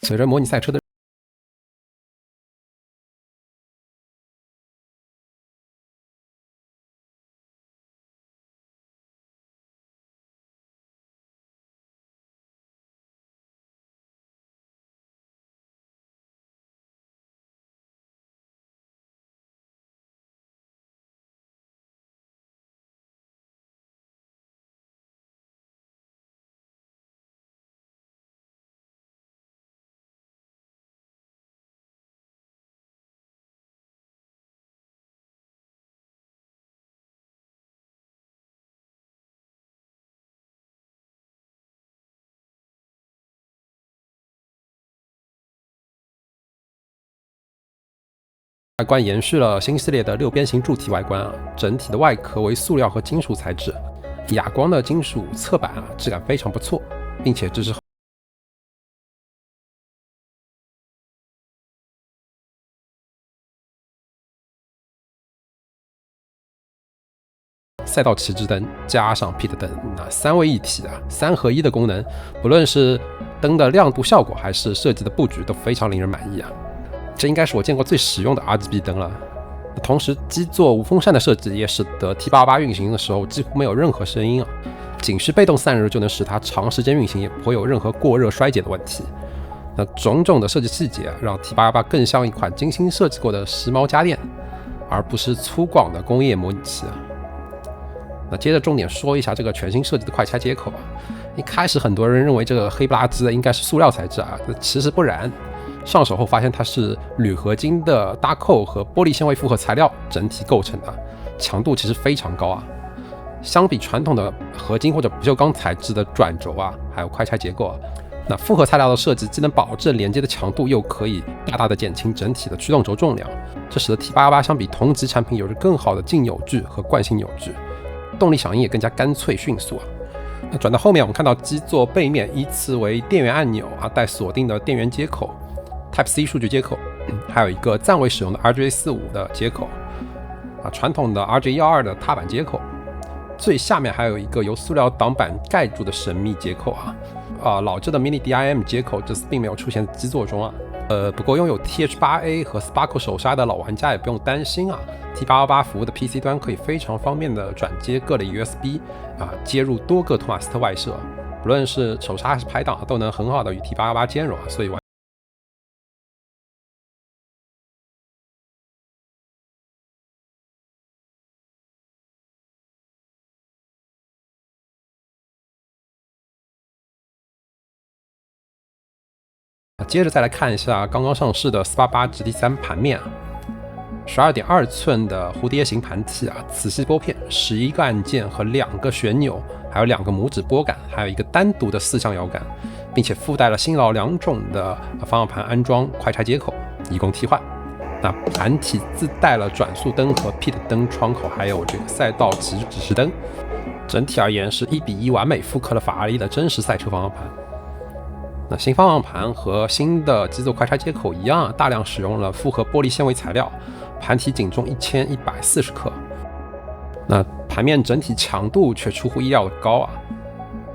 随着模拟赛车的外观延续了新系列的六边形柱体外观啊，整体的外壳为塑料和金属材质，哑光的金属侧板啊，质感非常不错，并且支持赛道旗帜灯加上 pit 灯，那三位一体啊，三合一的功能，不论是灯的亮度效果还是设计的布局都非常令人满意啊。这应该是我见过最实用的 RGB 灯了。同时，基座无风扇的设计也使得 T888 运行的时候几乎没有任何声音啊，仅是被动散热就能使它长时间运行，也不会有任何过热衰减的问题。那种种的设计细节让 T888 更像一款精心设计过的时髦家电，而不是粗犷的工业模拟器啊。那接着重点说一下这个全新设计的快拆接口啊。一开始很多人认为这个黑不拉几的应该是塑料材质啊，其实不然。上手后发现它是铝合金的搭扣和玻璃纤维复合材料整体构成的，强度其实非常高啊。相比传统的合金或者不锈钢材质的转轴啊，还有快拆结构啊，那复合材料的设计既能保证连接的强度，又可以大大的减轻整体的驱动轴重量，这使得 T888 相比同级产品有着更好的静扭矩和惯性扭矩，动力响应也更加干脆迅速啊。那转到后面，我们看到基座背面依次为电源按钮啊，带锁定的电源接口。Type-C 数据接口，还有一个暂未使用的 RJ45 的接口啊，传统的 RJ12 的踏板接口，最下面还有一个由塑料挡板盖住的神秘接口啊，老旧的 Mini DIM 接口这次并没有出现在基座中啊，不过拥有 TH8A 和 Sparkle 手刹的老玩家也不用担心啊 ，T888 服务的 PC 端可以非常方便的转接各类 USB 啊，接入多个托马斯特外设，不论是手刹还是排档都能很好的与 T888 兼容啊，所以接着再来看一下刚刚上市的488 GT3 盘面啊，12.2寸的蝴蝶形盘体啊，磁吸拨片，11个按键和2个旋钮，还有2个拇指拨杆，还有一个单独的4项摇杆，并且附带了新老2种的方向盘安装快拆接口，以供替换。那盘体自带了转速灯和 pit 灯窗口，还有这个赛道旗指示灯。整体而言是1:1完美复刻了法拉利的真实赛车方向盘。那新方向盘和新的基座快拆接口一样，大量使用了复合玻璃纤维材料，盘体仅重1140克。那盘面整体强度却出乎意料的高啊！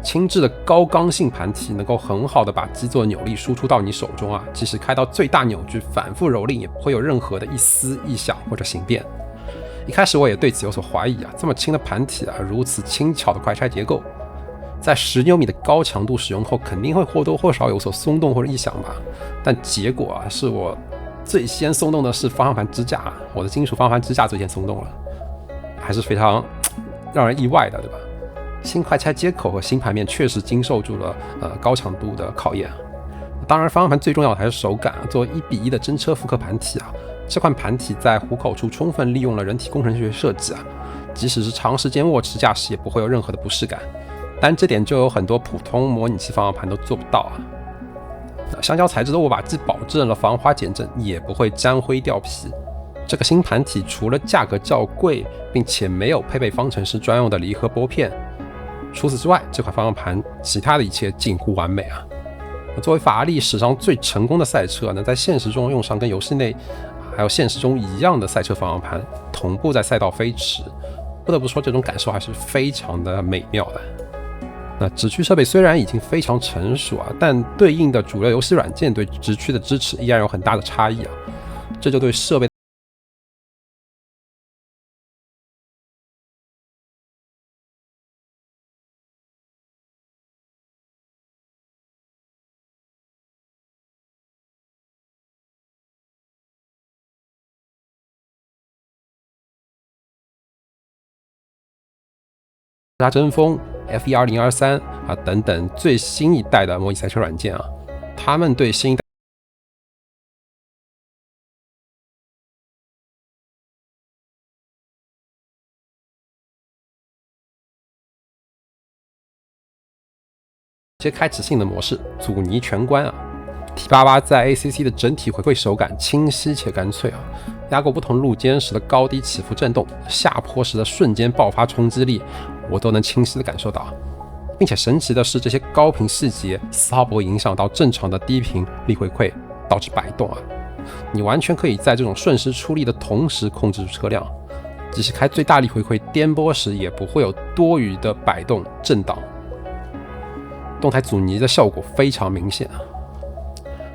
轻质的高刚性盘体能够很好的把基座扭力输出到你手中啊，即使开到最大扭矩，反复蹂躏也不会有任何的一丝异响或者形变。一开始我也对此有所怀疑啊，这么轻的盘体啊，如此轻巧的快拆结构。在10牛米的高强度使用后，肯定会或多或少有所松动或者异响吧。但结果啊，是我最先松动的是方向盘支架，我的金属方向盘支架最先松动了，还是非常让人意外的，对吧？新快拆接口和新盘面确实经受住了高强度的考验。当然，方向盘最重要的还是手感。作为1:1的真车复刻盘体啊，这款盘体在虎口处充分利用了人体工程学设计啊，即使是长时间握持驾驶也不会有任何的不适感。但这点就有很多普通模拟器方向盘都做不到啊。橡胶材质的握把既保证了防滑减震，也不会沾灰掉皮。这个新盘体除了价格较贵，并且没有配备方程式专用的离合拨片，除此之外，这款方向盘其他的一切近乎完美啊。作为法拉利史上最成功的赛车，能在现实中用上跟游戏内还有现实中一样的赛车方向盘，同步在赛道飞驰，不得不说这种感受还是非常的美妙的。那直驱设备虽然已经非常成熟啊，但对应的主流游戏软件对直驱的支持依然有很大的差异啊，这就对设备它争锋、F1 2023啊等等最新一代的模拟赛车软件啊，他们对新一代一些开启性的模式，阻尼全关啊。T88在 ACC 的整体回馈手感清晰且干脆啊，压过不同路肩时的高低起伏震动，下坡时的瞬间爆发冲击力，我都能清晰的感受到。并且神奇的是，这些高频细节丝毫不会影响到正常的低频力回馈，导致摆动啊。你完全可以在这种瞬时出力的同时控制住车辆，即使开最大力回馈颠簸时，也不会有多余的摆动震荡。动态阻尼的效果非常明显啊。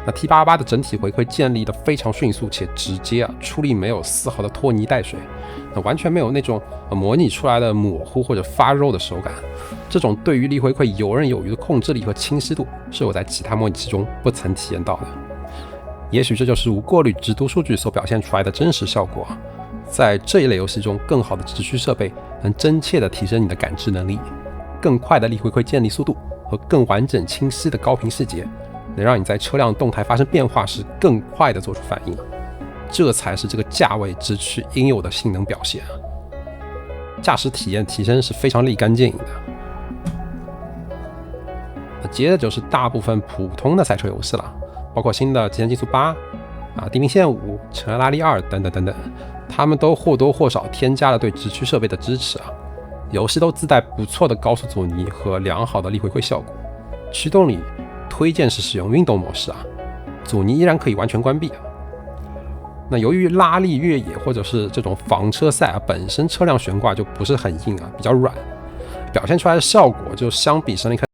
那 T88 的整体回馈建立的非常迅速且直接啊，出力没有丝毫的拖泥带水，那完全没有那种模拟出来的模糊或者发肉的手感。这种对于力回馈游刃有余的控制力和清晰度，是我在其他模拟器中不曾体验到的。也许这就是无过滤直读数据所表现出来的真实效果啊。在这一类游戏中，更好的直驱设备能真切地提升你的感知能力，更快的力回馈建立速度和更完整清晰的高频细节，能让你在车辆动态发生变化时更快地做出反应，这才是这个价位直驱应有的性能表现。驾驶体验提升是非常立竿见影的。那接着就是大部分普通的赛车游戏了，包括新的《极限竞速8》地平线5》、《尘埃拉力2》等等等等，他们都或多或少添加了对直驱设备的支持啊。游戏都自带不错的高速阻尼和良好的力回馈效果。驱动里推荐是使用运动模式啊，阻尼依然可以完全关闭啊。那由于拉力越野或者是这种房车赛啊，本身车辆悬挂就不是很硬啊，比较软，表现出来的效果就相比神力克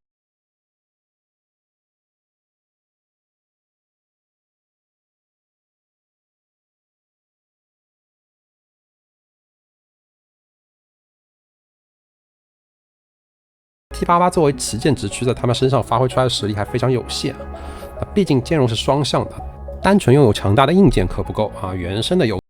T88作为旗舰直驱，在他们身上发挥出来的实力还非常有限啊。毕竟兼容是双向的，单纯拥有强大的硬件可不够啊，原生的游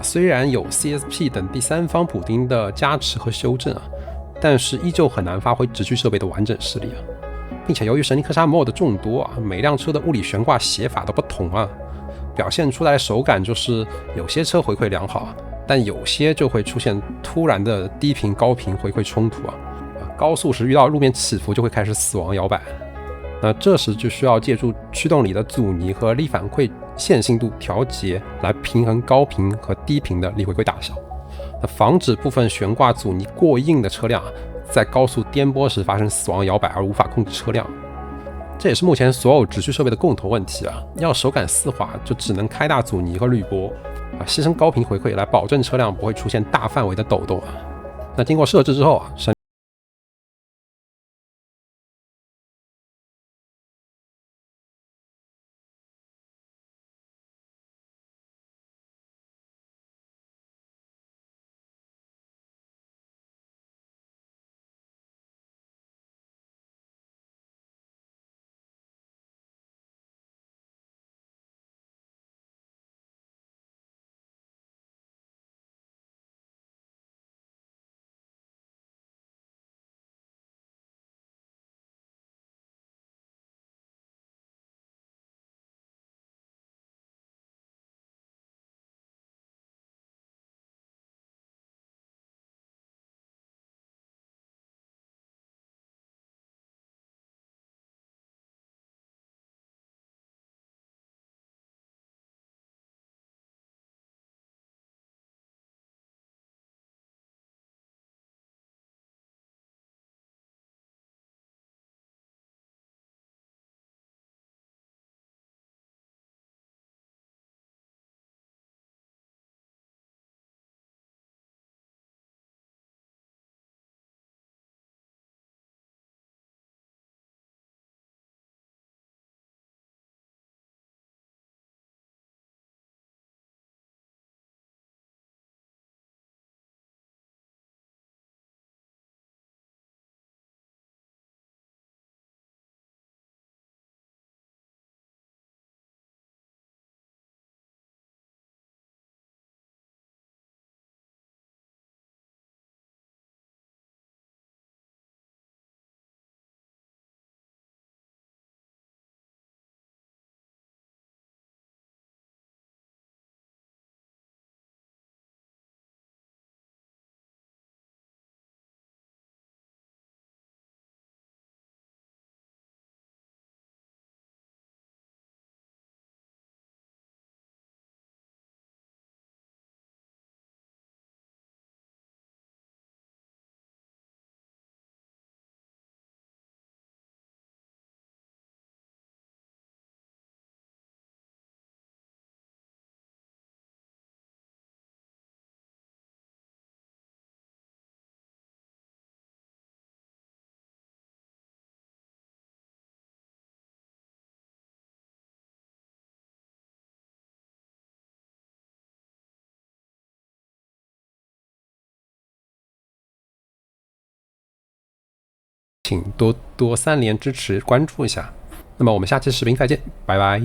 虽然有 CSP 等第三方补丁的加持和修正啊，但是依旧很难发挥直驱设备的完整实力啊。并且由于神力科莎 mod 众多啊，每辆车的物理悬挂写法都不同啊，表现出来的手感就是有些车回馈良好啊，但有些就会出现突然的低频高频回馈冲突啊，高速时遇到路面起伏就会开始死亡摇摆。那这时就需要借助驱动里的阻尼和力反馈线性度调节来平衡高频和低频的力回馈大小，那防止部分悬挂阻尼过硬的车辆在高速颠簸时发生死亡摇摆而无法控制车辆。这也是目前所有直驱设备的共同问题啊！要手感丝滑，就只能开大阻尼和滤波牺牲高频回馈来保证车辆不会出现大范围的抖动啊。那经过设置之后啊，请多多3连支持关注一下。那么我们下期视频再见，拜拜。